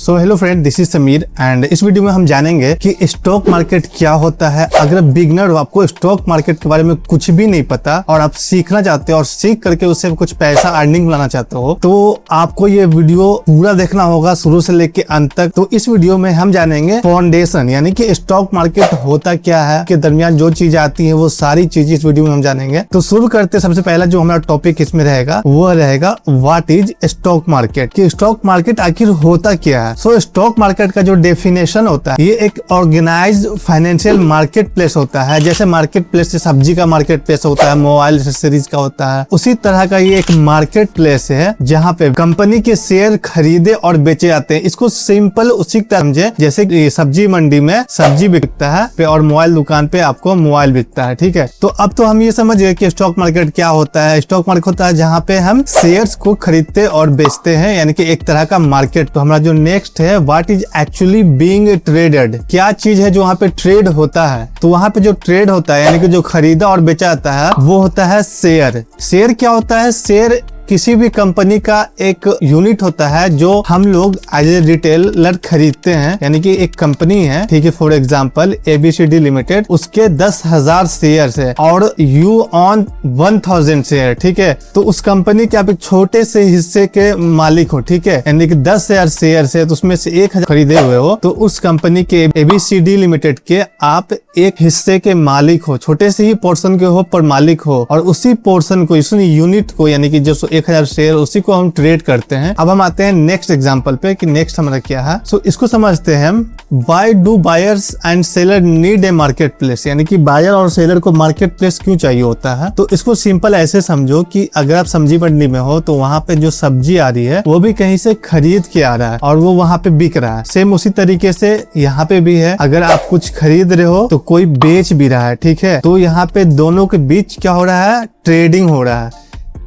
So hello friend, this is Sameer and इस video में हम जानेंगे कि स्टॉक मार्केट क्या होता है। अगर बिगनर हो, आपको स्टॉक मार्केट के बारे में कुछ भी नहीं पता और आप सीखना चाहते हो और सीख करके उससे कुछ पैसा अर्निंग लाना चाहते हो, तो आपको ये वीडियो पूरा देखना होगा शुरू से लेके अंत तक। तो इस वीडियो में हम जानेंगे फाउंडेशन, यानी कि स्टॉक मार्केट होता क्या है, के दरमियान जो चीज आती है वो सारी चीज इस वीडियो में हम जानेंगे। तो शुरू करते सबसे पहला जो हमारा टॉपिक इसमें रहेगा वो रहेगा व्हाट इज स्टॉक मार्केट, कि स्टॉक मार्केट आखिर होता क्या है। सो स्टॉक मार्केट का जो डेफिनेशन होता है, ये एक ऑर्गेनाइज्ड फाइनेंशियल मार्केट प्लेस होता है। जैसे मार्केट प्लेस से सब्जी का मार्केट प्लेस होता है, मोबाइल एक्सेसरीज का होता है, उसी तरह का ये एक मार्केट प्लेस है जहाँ पे कंपनी के शेयर खरीदे और बेचे जाते हैं। इसको सिंपल उसी तरह समझे जैसे सब्जी मंडी में सब्जी बिकता है और मोबाइल दुकान पे आपको मोबाइल बिकता है। ठीक है, तो अब तो हम ये समझ गए कि स्टॉक मार्केट क्या होता है। स्टॉक मार्केट होता है जहाँ पे हम शेयर्स को खरीदते और बेचते हैं, यानी कि एक तरह का मार्केट। तो हमारा जो नेक्स्ट है, what is actually being traded, क्या चीज है जो वहाँ पे ट्रेड होता है। तो वहाँ पे जो ट्रेड होता है, यानी कि जो खरीदा और बेचा जाता है, वो होता है शेयर। शेयर क्या होता है? शेयर किसी भी कंपनी का एक यूनिट होता है जो हम लोग एज ए रिटेलर खरीदते हैं। यानी कि एक कंपनी है, ठीक है, फॉर एग्जांपल ABCD लिमिटेड, उसके 10,000 शेयर है और यू ऑन 1000 शेयर। ठीक है, तो उस कंपनी के आप एक छोटे से हिस्से के मालिक हो। ठीक है, यानी कि 10,000 शेयर है तो उसमें से 1,000 खरीदे हुए हो, तो उस कंपनी के ABCD लिमिटेड के आप एक हिस्से के मालिक हो, छोटे से ही पोर्शन के हो पर मालिक हो। और उसी पोर्शन को, इस यूनिट को, यानी कि जो 1,000 शेयर, उसी को हम ट्रेड करते हैं। अब हम आते हैं नेक्स्ट एग्जांपल पे कि नेक्स्ट हमारा क्या है। सो इसको समझते हैं हम, why do buyers and seller need a market place, यानी कि बायर और सेलर को मार्केट प्लेस क्यों चाहिए होता है। तो इसको सिंपल ऐसे समझो कि अगर आप सब्जी मंडी में हो तो वहाँ पे जो सब्जी आ रही है वो भी कहीं से खरीद के आ रहा है और वो वहाँ पे बिक रहा है। सेम उसी तरीके से यहाँ पे भी है, अगर आप कुछ खरीद रहे हो तो कोई बेच भी रहा है। ठीक है, तो यहाँ पे दोनों के बीच क्या हो रहा है? ट्रेडिंग हो रहा है।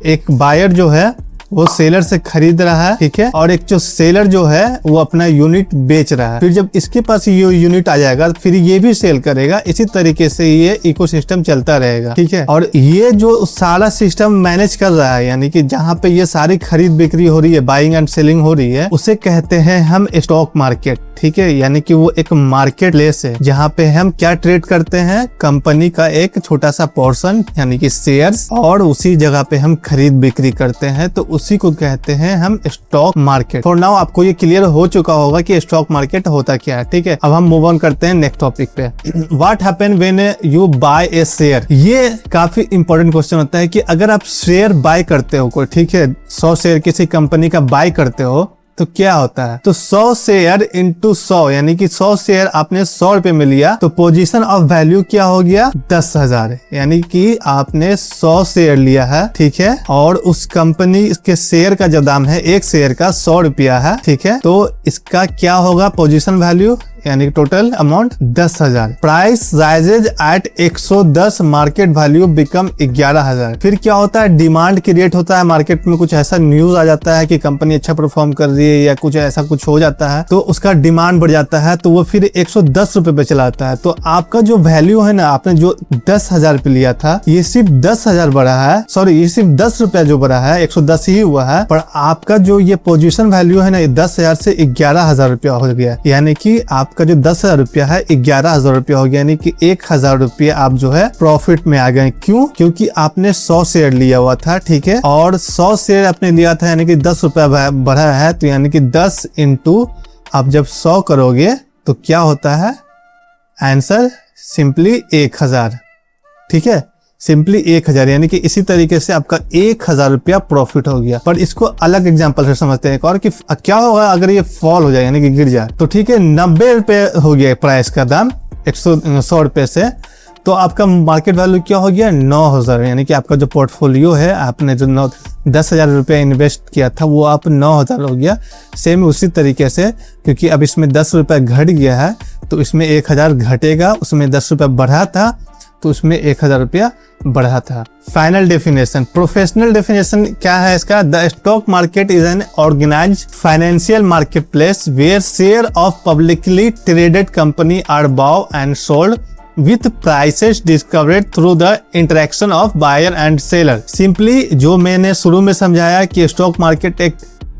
एक बायर जो है वो सेलर से खरीद रहा है, ठीक है, और एक जो सेलर जो है वो अपना यूनिट बेच रहा है। फिर जब इसके पास ये यूनिट आ जाएगा फिर ये भी सेल करेगा। इसी तरीके से ये इकोसिस्टम चलता रहेगा। ठीक है, और ये जो सारा सिस्टम मैनेज कर रहा है, यानी कि जहाँ पे ये सारी खरीद बिक्री हो रही है, बाइंग एंड सेलिंग हो रही है, उसे कहते हैं हम स्टॉक मार्केट। ठीक है, यानी कि वो एक मार्केट प्लेस है जहाँ पे हम क्या ट्रेड करते हैं? कंपनी का एक छोटा सा पोर्शन, यानी कि शेयर्स, और उसी जगह पे हम खरीद बिक्री करते हैं। तो उसी को कहते हैं हम स्टॉक मार्केट। फॉर नाउ आपको ये क्लियर हो चुका होगा कि स्टॉक मार्केट होता क्या है। ठीक है, अब हम मूव ऑन करते हैं नेक्स्ट टॉपिक पे। What happen when you buy a share. ये काफी इंपॉर्टेंट क्वेश्चन होता है कि अगर आप शेयर बाय करते हो कोई, ठीक है, 100 शेयर किसी कंपनी का बाय करते हो तो क्या होता है? तो 100 शेयर इंटू 100, यानी कि 100 शेयर आपने 100 रुपए में लिया, तो पोजीशन ऑफ वैल्यू क्या हो गया? 10,000। यानी कि आपने 100 शेयर लिया है, ठीक है, और उस कंपनी के शेयर का जो दाम है, एक शेयर का 100 रुपया है। ठीक है, तो इसका क्या होगा? पोजीशन वैल्यू, यानी total amount 10,000। Price rises eight 110, market value become 11,000। फिर क्या होता है? डिमांड क्रिएट होता है मार्केट में, कुछ ऐसा न्यूज आ जाता है कि कंपनी अच्छा परफॉर्म कर रही है या कुछ ऐसा कुछ हो जाता है, तो उसका डिमांड बढ़ जाता है, तो वो फिर 110 रुपए पे चला आता है। तो आपका जो वैल्यू है ना, आपने जो 10,000 पे लिया था, ये सिर्फ 10,000 बढ़ा है, सॉरी, ये सिर्फ 10 रुपया जो बढ़ा है, 110 ही हुआ है, पर आपका जो ये पोजीशन वैल्यू है ना, 10,000 से 11,000 रुपया हो गया। यानी कि आपका जो 10,000 रुपया है 11,000 रुपया हो गया, यानी कि 1,000 रुपया आप जो है प्रॉफिट में आ गए। क्यों? क्योंकि आपने 100 शेयर लिया हुआ था, ठीक है, और 100 शेयर आपने लिया था, यानी कि 10 रुपया बढ़ा है, तो यानी कि 10 इंटू आप जब 100 करोगे तो क्या होता है? Answer simply 1,000। ठीक है, सिंपली 1,000, यानी कि इसी तरीके से आपका 1,000 रुपया प्रॉफिट हो गया। पर इसको अलग एग्जांपल से समझते हैं और कि क्या होगा अगर ये फॉल हो जाए, यानी कि गिर जाए। तो ठीक है, 90 रुपए हो गया प्राइस का दाम 100 रुपए से, तो आपका मार्केट वैल्यू क्या हो गया? 9,000। यानी कि आपका जो पोर्टफोलियो है, आपने जो 10,000 रुपया इन्वेस्ट किया था वो आप 9,000 हो गया। सेम उसी तरीके से, क्योंकि अब इसमें 10 रुपया घट गया है तो इसमें 1,000 घटेगा, उसमें 10 रुपया बढ़ा था तो उसमें 1,000 रुपया बढ़ा था। फाइनल डेफिनेशन, प्रोफेशनल डेफिनेशन क्या है इसका? The stock market is an organised financial market place where share of publicly traded company are bought and sold with prices discovered through the interaction of buyer and seller। Simply जो मैंने शुरू में समझाया कि stock market एक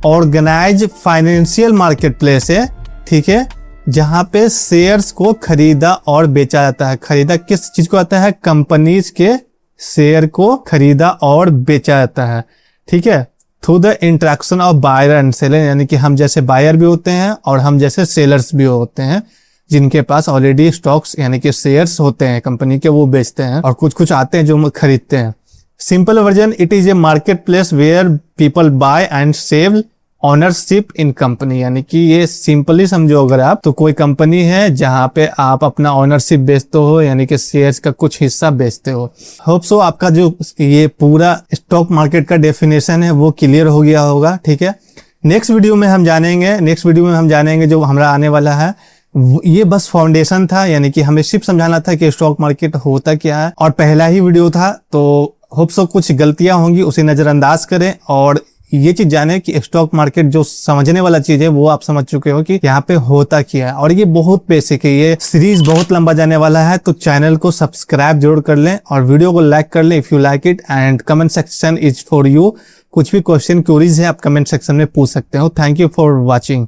organise financial market place है, ठीक है, जहां पे शेयर्स को खरीदा और बेचा जाता है। खरीदा किस चीज को आता है? कंपनीज के शेयर को खरीदा और बेचा जाता है, ठीक है, through the interaction of buyer and seller, यानी कि हम जैसे बायर भी होते हैं और हम जैसे सेलर्स भी होते हैं, जिनके पास ऑलरेडी स्टॉक्स यानी कि शेयर्स होते हैं कंपनी के, वो बेचते हैं, और कुछ कुछ आते हैं जो खरीदते हैं। Simple version, it is a market place where people buy and sell ownership in company, यानी कि ये सिंपली समझो अगर आप, तो कोई कंपनी है जहां पे आप अपना ऑनरशिप बेचते हो, यानी कि शेयर्स का कुछ हिस्सा बेचते हो। होप सो आपका जो ये पूरा स्टॉक मार्केट का डेफिनेशन है वो क्लियर हो गया होगा, ठीक है। नेक्स्ट वीडियो में हम जानेंगे जो हमारा आने वाला है, ये बस फाउंडेशन था, यानी कि हमें सिर्फ समझाना था कि स्टॉक मार्केट होता क्या है, और पहला ही वीडियो था, तो होप सो कुछ गलतियां होंगी उसे नजरअंदाज करें, और ये चीज जाने कि स्टॉक मार्केट जो समझने वाला चीज है वो आप समझ चुके हो कि यहाँ पे होता क्या है। और ये बहुत बेसिक है, ये सीरीज बहुत लंबा जाने वाला है, तो चैनल को सब्सक्राइब जरूर कर लें और वीडियो को लाइक कर लें if you like it, and comment section is for you. कुछ भी क्वेश्चन क्वेरीज है आप कमेंट सेक्शन में पूछ सकते हो। Thank you for watching.